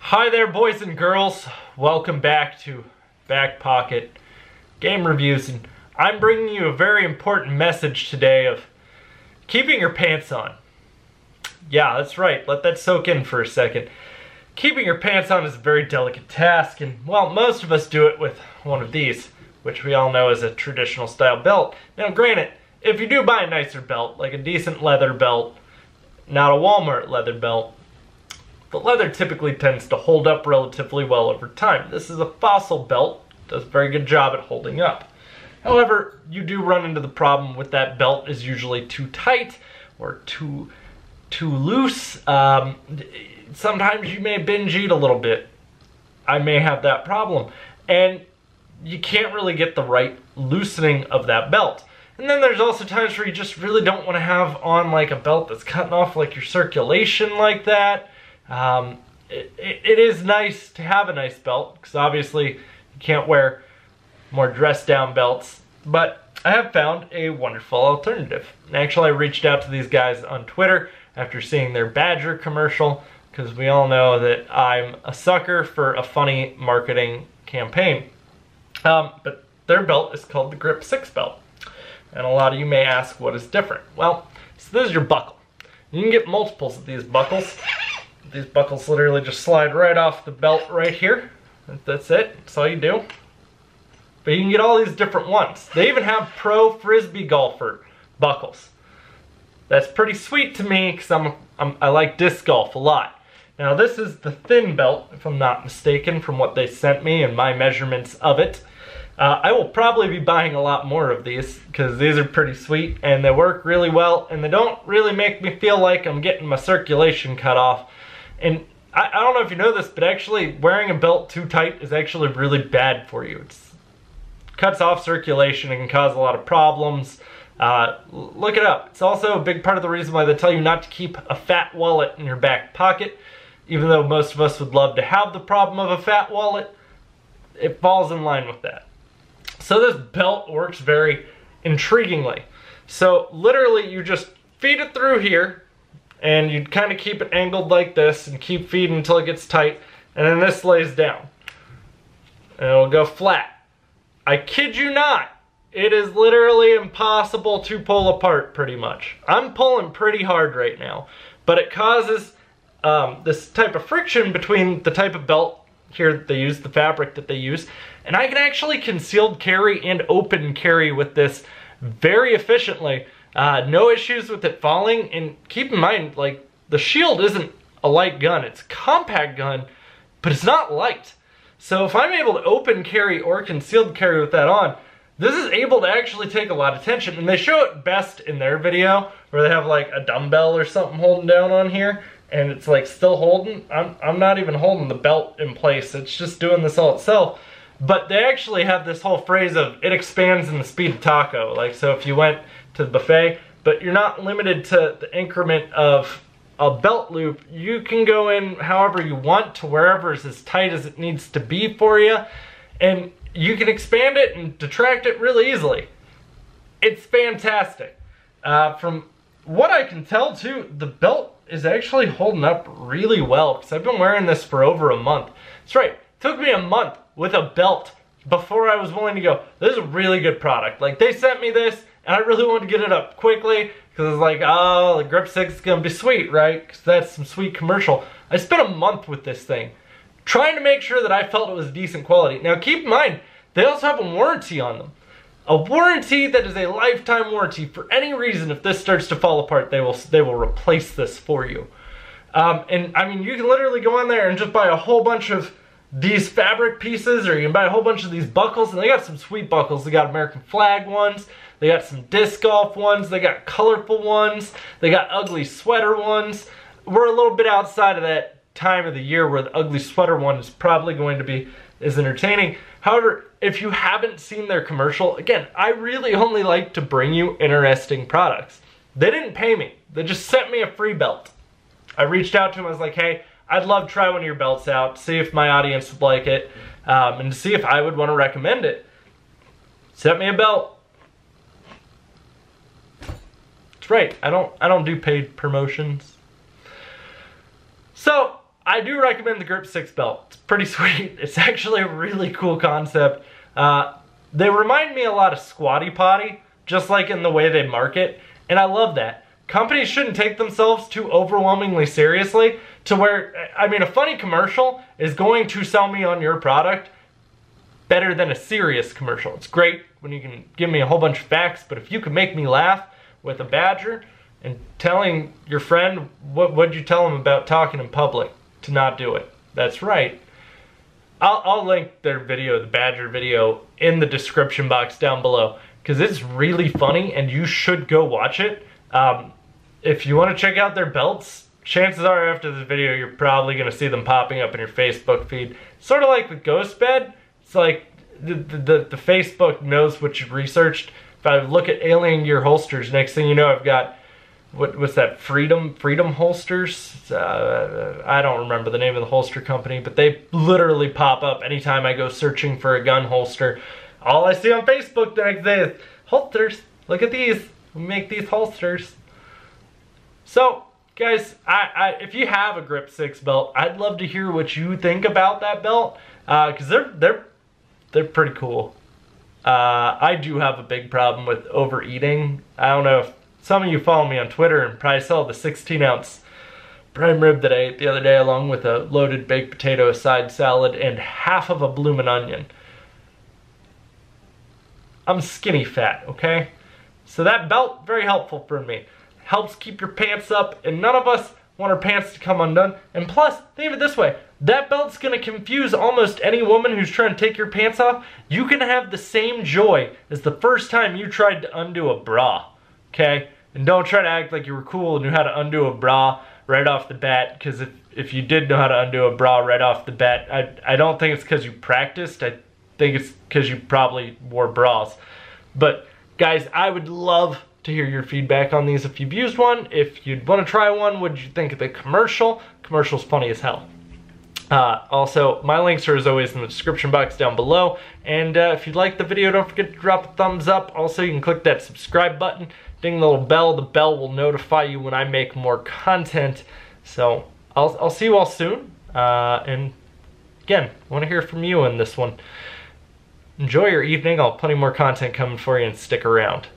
Hi there, boys and girls. Welcome back to Back Pocket Game Reviews, and I'm bringing you a very important message today of keeping your pants on. Yeah, that's right. Let that soak in for a second. Keeping your pants on is a very delicate task, and well, most of us do it with one of these, which we all know is a traditional style belt. Now, granted, if you do buy a nicer belt, like a decent leather belt, not a Walmart leather belt, the leather typically tends to hold up relatively well over time. This is a fossil belt, does a very good job at holding up. However, you do run into the problem with that belt is usually too tight or too loose. Sometimes you may binge eat a little bit. I may have that problem. And you can't really get the right loosening of that belt. And then there's also times where you just really don't want to have on like a belt that's cutting off like your circulation like that. It is nice to have a nice belt because obviously you can't wear more dress down belts, but I have found a wonderful alternative. And actually I reached out to these guys on Twitter after seeing their Badger commercial because we all know that I'm a sucker for a funny marketing campaign. But their belt is called the Grip 6 belt. And a lot of you may ask what is different. Well, so this is your buckle. You can get multiples of these buckles. These buckles literally just slide right off the belt right here. That's it. That's all you do. But you can get all these different ones. They even have pro frisbee golfer buckles. That's pretty sweet to me because I like disc golf a lot. Now this is the thin belt, if I'm not mistaken, from what they sent me and my measurements of it. I will probably be buying a lot more of these because these are pretty sweet and they work really well and they don't really make me feel like I'm getting my circulation cut off. And I don't know if you know this, but actually wearing a belt too tight is actually really bad for you. It cuts off circulation and can cause a lot of problems. Look it up. It's also a big part of the reason why they tell you not to keep a fat wallet in your back pocket. Even though most of us would love to have the problem of a fat wallet, it falls in line with that. So this belt works very intriguingly. So literally you just feed it through here and you kind of keep it angled like this and keep feeding until it gets tight, and then this lays down. And it'll go flat. I kid you not, it is literally impossible to pull apart pretty much. I'm pulling pretty hard right now, but it causes this type of friction between the type of belt here that they use, the fabric that they use, and I can actually concealed carry and open carry with this very efficiently. No issues with it falling, and keep in mind, like, the shield isn't a light gun, it's a compact gun, but it's not light. So if I'm able to open carry or concealed carry with that on, this is able to actually take a lot of tension, and they show it best in their video, where they have like a dumbbell or something holding down on here, and it's like still holding. I'm not even holding the belt in place, it's just doing this all itself. But they actually have this whole phrase of, it expands in the speed of taco. Like, so if you went to the buffet, but you're not limited to the increment of a belt loop, you can go in however you want to wherever is as tight as it needs to be for you, and you can expand it and detract it really easily. It's fantastic. From what I can tell too, the belt is actually holding up really well because I've been wearing this for over a month. That's right, it took me a month with a belt before I was willing to go, this is a really good product. Like, they sent me this and I really wanted to get it up quickly because it's like, oh, the Grip 6 is gonna be sweet, right? Because that's some sweet commercial. I spent a month with this thing trying to make sure that I felt it was decent quality. Now keep in mind, they also have a warranty on them. A warranty that is a lifetime warranty. For any reason, if this starts to fall apart, they will replace this for you. And I mean, you can literally go on there and just buy a whole bunch of these fabric pieces, or you can buy a whole bunch of these buckles, and they got some sweet buckles. They got American flag ones, they got some disc golf ones, they got colorful ones, they got ugly sweater ones. We're a little bit outside of that time of the year where the ugly sweater one is probably going to be as entertaining. However, if you haven't seen their commercial, again, I really only like to bring you interesting products. They didn't pay me, they just sent me a free belt. I reached out to them, I was like, hey, I'd love to try one of your belts out, see if my audience would like it, and to see if I would want to recommend it. Sent me a belt. That's right, I don't do paid promotions. So I do recommend the Grip 6 belt. It's pretty sweet. It's actually a really cool concept. They remind me a lot of Squatty Potty, just like in the way they market, and I love that. Companies shouldn't take themselves too overwhelmingly seriously to where, I mean, a funny commercial is going to sell me on your product better than a serious commercial. It's great when you can give me a whole bunch of facts, but if you can make me laugh with a badger and telling your friend, what'd you tell them about talking in public to not do it? That's right. I'll link their video, the badger video, in the description box down below, because it's really funny and you should go watch it. If you want to check out their belts, chances are after this video you're probably going to see them popping up in your Facebook feed. Sort of like with Ghost Bed. It's like the Facebook knows what you've researched. If I look at Alien Gear holsters, next thing you know I've got, what's that, Freedom holsters? I don't remember the name of the holster company, but they literally pop up anytime I go searching for a gun holster. All I see on Facebook the next day is holsters. Look at these. We make these holsters. So, guys, if you have a Grip 6 belt, I'd love to hear what you think about that belt, because they're pretty cool. I do have a big problem with overeating. I don't know if some of you follow me on Twitter and probably saw the 16-ounce prime rib that I ate the other day along with a loaded baked potato, a side salad, and half of a bloomin' onion. I'm skinny fat, okay? So that belt, very helpful for me. Helps keep your pants up, and none of us want our pants to come undone. And plus, think of it this way, that belt's gonna confuse almost any woman who's trying to take your pants off. You can have the same joy as the first time you tried to undo a bra, okay? And don't try to act like you were cool and knew how to undo a bra right off the bat, because if you did know how to undo a bra right off the bat, I don't think it's because you practiced. I think it's because you probably wore bras. But guys, I would love to hear your feedback on these if you've used one. If you'd want to try one, what did you think of the commercial? Commercial's funny as hell. Also, my links are as always in the description box down below. And if you liked the video, don't forget to drop a thumbs up. Also, you can click that subscribe button, ding the little bell. The bell will notify you when I make more content. So I'll see you all soon. And again, I want to hear from you in this one. Enjoy your evening. I'll have plenty more content coming for you, and stick around.